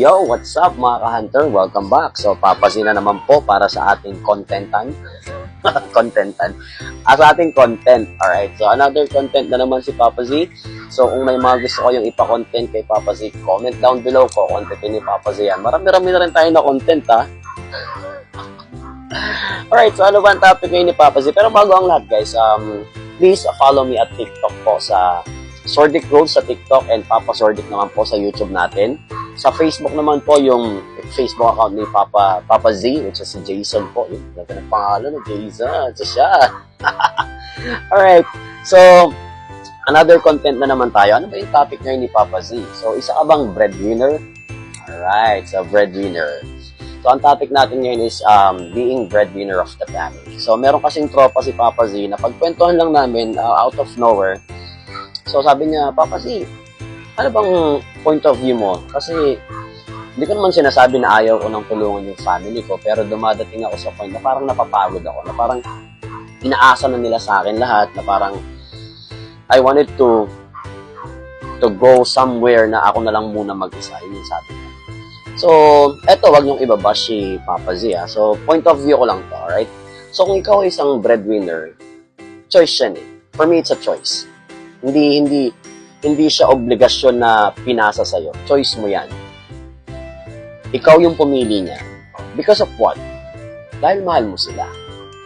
Yo, what's up mga ka-hunter? Welcome back. So, papasina naman po para sa ating contentan. contentan. Sa ating content. Alright, so another content na naman si Papa Z. So, kung may mga gusto ko yung ipa-content kay Papa Z, comment down below ko. Contentin ni Papa Z yan. Marami-rami na rin tayo na content, ha? Alright, so ano ba ang topic ngayon ni Papa Z? Pero bago ang lahat, guys, please follow me at TikTok po sa Sordic Rules sa TikTok and Papa Sordic naman po sa YouTube natin. Sa Facebook naman po yung Facebook account ni Papa Z, which is si Jason po. Yung ganda ng pangalan ng Jason. Ito siya. Alright. So, another content na naman tayo. Ano ba yung topic ngayon ni Papa Z? So, isa ka bang breadwinner? Alright. So, breadwinner. So, ang topic natin ngayon is being breadwinner of the family. So, meron kasing tropa si Papa Z na pagkwentuhan lang namin out of nowhere. So, sabi niya, Papa Z, ano bang point of view mo? Kasi, hindi ko naman sinasabi na ayaw ko nang tulungan yung family ko, pero dumadating ako sa point na parang napapagod ako, na parang inaasa na nila sa akin lahat, na parang I wanted to go somewhere na ako na lang muna mag-isa, yun yung sabi niya. So, eto, wag niyong ibabash si Papa Z, ha? So, point of view ko lang to, alright? So, kung ikaw ay isang breadwinner, choice yan eh. For me, it's a choice. Hindi siya obligasyon na pinasa sa'yo. Choice mo yan. Ikaw yung pumili niya. Because of what? Dahil mahal mo sila.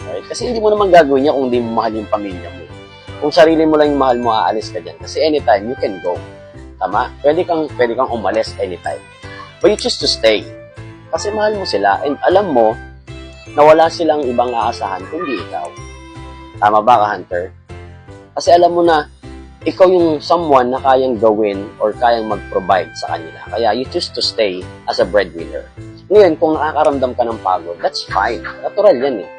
Right? Kasi hindi mo naman gagawin niya kung hindi mo mahal yung pamilya mo. Kung sarili mo lang yung mahal mo, aalis ka dyan. Kasi anytime, you can go. Tama? Pwede kang umalis anytime. But you choose to stay. Kasi mahal mo sila. And alam mo, na wala silang ibang aasahan kundi ikaw. Tama ba ka, Hunter? Kasi alam mo na, ikaw yung someone na kayang gawin or kayang mag-provide sa kanila. Kaya you choose to stay as a breadwinner. Ngayon, kung nakakaramdam ka ng pagod, that's fine. Natural yan eh.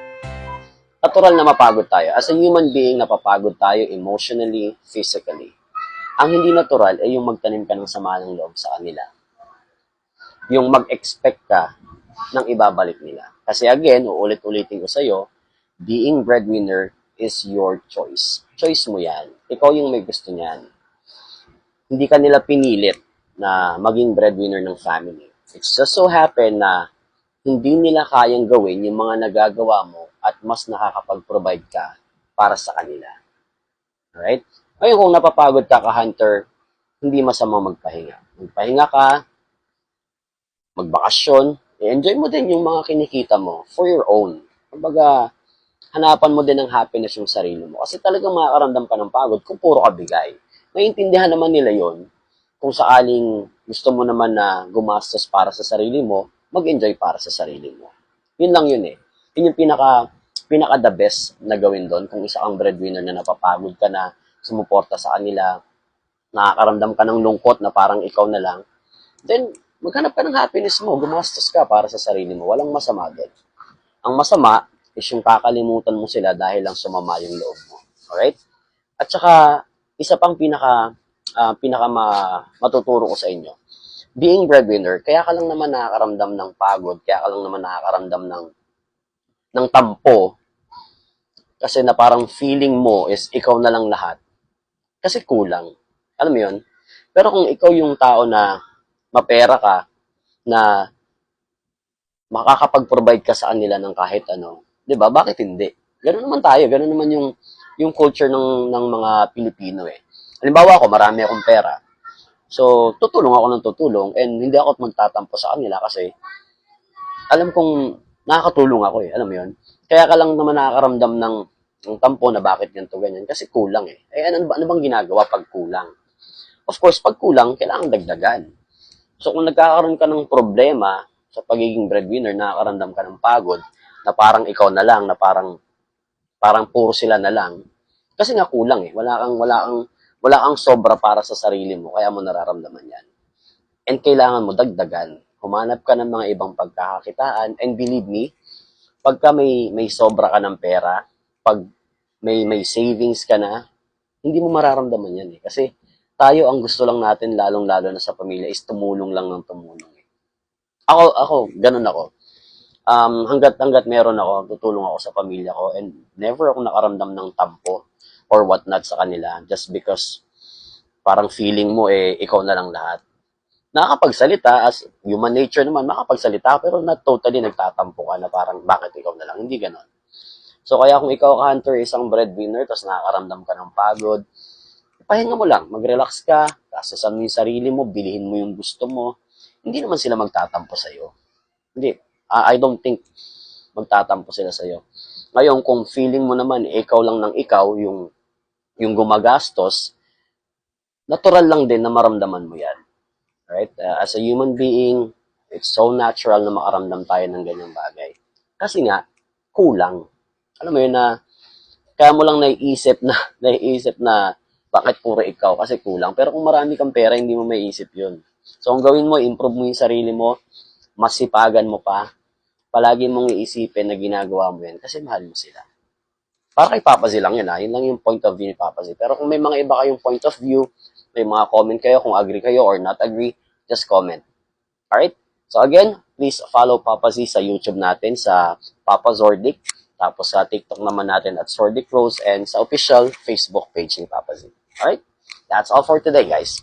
Natural na mapagod tayo. As a human being, napapagod tayo emotionally, physically. Ang hindi natural ay yung magtanim ka ng sama ng loob sa kanila. Yung mag-expect ka ng ibabalik nila. Kasi again, uulit-ulitin ko sa'yo, being breadwinner is your choice. Choice mo yan. Ikaw yung may gusto niyan. Hindi ka nila pinilit na maging breadwinner ng family. It's just so happen na hindi nila kayang gawin yung mga nagagawa mo at mas nakakapag-provide ka para sa kanila. Alright? Ngayon, kung napapagod ka, Hunter, hindi masama magpahinga. Magpahinga ka, magbakasyon, i-enjoy mo din yung mga kinikita mo for your own. Kumbaga, hanapan mo din ng happiness yung sarili mo. Kasi talagang makakaramdam ka ng pagod kung puro ka bigay. Naiintindihan naman nila yon. Kung sakaling gusto mo naman na gumastos para sa sarili mo, mag-enjoy para sa sarili mo. Yun lang yun eh. Yun yung pinaka the best na gawin doon. Kung isa kang breadwinner na napapagod ka na, sumuporta sa kanila, nakakaramdam ka ng lungkot na parang ikaw na lang, then maghanap ka ng happiness mo, gumastos ka para sa sarili mo. Walang masama doon. Ang masama is yung kakalimutan mo sila dahil lang sumama yung loob mo. Alright? At saka, isa pang matuturo ko sa inyo. Being breadwinner, kaya ka lang naman nakakaramdam ng pagod, kaya ka lang naman nakakaramdam ng tampo, kasi na parang feeling mo is ikaw na lang lahat. Kasi kulang. Alam mo yun? Pero kung ikaw yung tao na mapera ka, na makakapag-provide ka sa kanila ng kahit ano, 'di ba? Bakit hindi? Ganoon naman tayo, ganoon naman yung culture ng mga Pilipino eh. Halimbawa ako, marami akong pera. So, tutulong ako ng tutulong and hindi ako magtatampo sa kanila kasi alam kong nakakatulong ako eh, alam mo 'yun? Kaya ka lang naman nakakaramdam ng tampo na bakit ganito ganyan kasi kulang eh. Eh ano bang ginagawa pag kulang? Of course, pag kulang, kailangan dagdagan. So, kung nagkakaroon ka ng problema sa pagiging breadwinner, nakakaramdam ka ng pagod, na parang ikaw na lang, na parang puro sila na lang. Kasi nga kulang eh. Wala kang sobra para sa sarili mo, kaya mo nararamdaman yan. And kailangan mo dagdagan. Humanap ka ng mga ibang pagkakakitaan. And believe me, pagka may sobra ka ng pera, pag may savings ka na, hindi mo mararamdaman yan eh. Kasi tayo, ang gusto lang natin, lalong-lalo na sa pamilya, is tumulong lang ng tumulong. Ako, ganun ako. Hanggat meron ako, tutulong ako sa pamilya ko and never ako nakaramdam ng tampo or whatnot sa kanila just because parang feeling mo ikaw na lang lahat. nakakapagsalita as human nature naman, makapagsalita pero not totally nagtatampo ka na parang bakit ikaw na lang, hindi ganon. So kaya kung ikaw, Hunter, isang breadwinner, tapos nakakaramdam ka ng pagod, pahinga mo lang, mag-relax ka, kasasan mo yung sarili mo, bilihin mo yung gusto mo, hindi naman sila magtatampo sa'yo. Hindi. I don't think magtatampo sila sa'yo. Ngayon, kung feeling mo naman, ikaw lang ng ikaw, yung gumagastos, natural lang din na maramdaman mo yan. Right? As a human being, it's so natural na makaramdam tayo ng ganyang bagay. Kasi nga, kulang. Alam mo yun na, kaya mo lang naiisip na, bakit puro ikaw? Kasi kulang. Pero kung marami kang pera, hindi mo maiisip yun. So, ang gawin mo, improve mo yung sarili mo, masipagan mo pa, palagi mong iisipin na ginagawa mo yan kasi mahal mo sila. Para kay Papa Z lang yun ha. Yun lang yung point of view ni Papa Z. Pero kung may mga iba kayong point of view, may mga comment kayo kung agree kayo or not agree, just comment. Alright? So again, please follow Papa Z sa YouTube natin, sa Papa Zordic. Tapos sa TikTok naman natin at Zordic Rose and sa official Facebook page ni Papa Z. Alright? That's all for today, guys.